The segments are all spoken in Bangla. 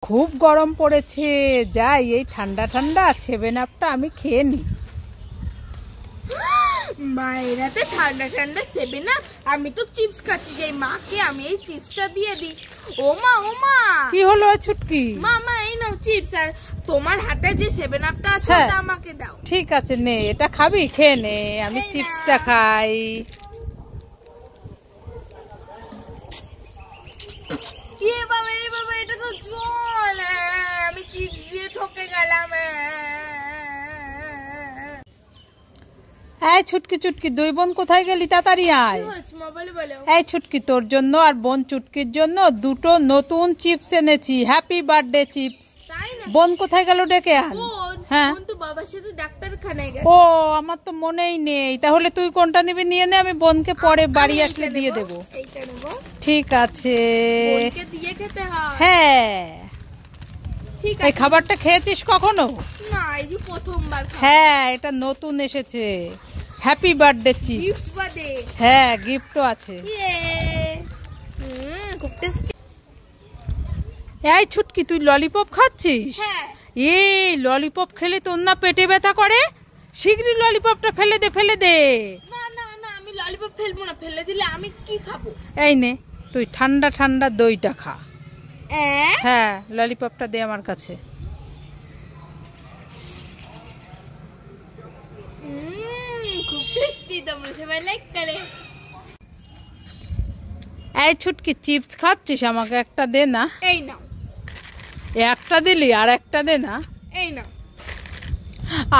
খুব গরম পড়েছে, যাই এই ঠান্ডা ঠান্ডা 7 আপটা আমি খেয়ে নি। মায়েরাতে ঠান্ডা ঠান্ডা 7 আপ, আমি তো চিপস খাচ্ছি, যাই মাকে আমি এই চিপসটা দিয়ে দিই। ও মা কি হলো ছুটকি? মা এই নাও চিপস, আর তোমার হাতে যে 7 আপটা আছে ওটা আমাকে দাও। ঠিক আছে, নে এটা খাবি, খেয়ে নে, আমি চিপসটা খাই। এ বাবা এটা তো জল, আমি চিপস দিয়ে ঠকে গেলাম। এই ছুটকি চুটকি, দুই বোন কোথায় গেলি? তাড়াতাড়ি আয়। এই ছুটকি, তোর জন্য আর বোন চুটকির জন্য দুটো নতুন চিপস এনেছি, হ্যাপি বার্থডে চিপস। বোন কোথায় গেল? ডেকে আন। হ্যাঁ, বাবার সাথে ডাক্তারখানায় গেছে। ও আমার তো মনেই নেই। তাহলে তুই কোনটা নিবি নিয়ে নে, আমি বোনকে পরে বাড়ি আসলে দিয়ে দেবো। ঠিক আছে, দিয়ে খেতে হয়। হ্যাঁ ঠিক আছে। এই খাবারটা খেয়েছিস কখনো? না, এই যে প্রথমবার। হ্যাঁ, এটা নতুন এসেছে, হ্যাপি বার্থডে চিপস। হ্যাঁ, গিফটও আছে। এই ছুটকি, তুই ললিপপ খাচ্ছিস? এই ললিপপ খেলে তোর না পেটে ব্যথা করে? শীঘ্রই ললিপপটা ফেলে দে, ফেলে দে। না আমি ললিপপ ফেলবো না, ফেলে দিলে আমি কি খাবো? এই নে, তুই ঠান্ডা ঠান্ডা দইটা খা। হ্যাঁ, ললিপপটা দে আমার কাছে। খুব টেস্টি, তোমরা সবাই লাইক করে। এই ছুটকি, চিপস খাচ্ছিস? আমাকে একটা দে না। এই নাও। একটা দিলি, আর একটা দে না। এই নাও।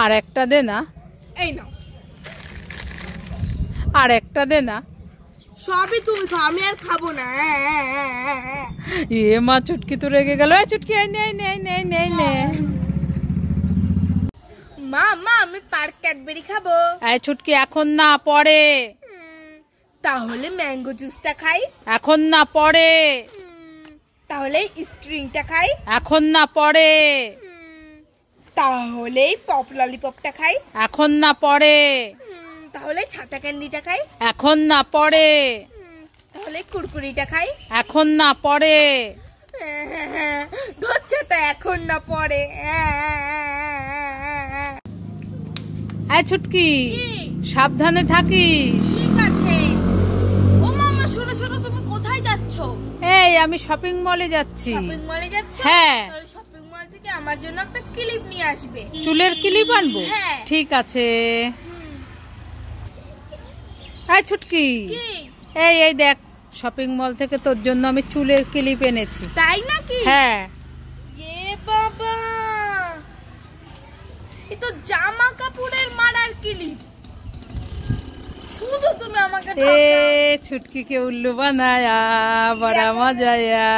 আর একটা দে না। এই নাও। আর একটা দে না। সবই তুমি খাও, আমি আর খাবো না। এ মা, চুটকি তো রেগে গেল। চুটকি, মা আমি পার্ক ক্যাডবেরি খাবো। এই ছুটকি, এখন না, পরে। তাহলে ম্যাঙ্গো জুসটা খাই। এখন না, পরে। তাহলে স্ট্রিংটা খাই। এখন না, পরে। তাহলে পপ ললিপপটা খাই। এখন না, পরে। তাহলে ছাতা ক্যান্ডিটা খাই। এখন না, পরে। তাহলে কুরকুরিটা খাই। এখন না, পরে। ধরছে তো, এখন না, পরে। এই ছুটকি, সাবধানে থাকিস। ঠিক আছে। ও মামা, শোনো, তুমি কোথায় যাচ্ছ? এই আমি শপিং মলে যাচ্ছি। শপিং মলে যাচ্ছ? হ্যাঁ। শপিং মল থেকে আমার জন্য একটা ক্লিপ নিয়ে আসবে। চুলের ক্লিপ আনবো? হ্যাঁ। ঠিক আছে। এই ছুটকি, এই দেখ, শপিং মল থেকে তোর জন্য আমি চুলের ক্লিপ এনেছি। তাই নাকি? হ্যাঁ। এ বাবা, এ তো জামা কাপড়ের মারার ক্লিপ। শুধু তুমি আমাকে ছুটকি কে উল্লু বানায়া, বড়া মজা আয়া।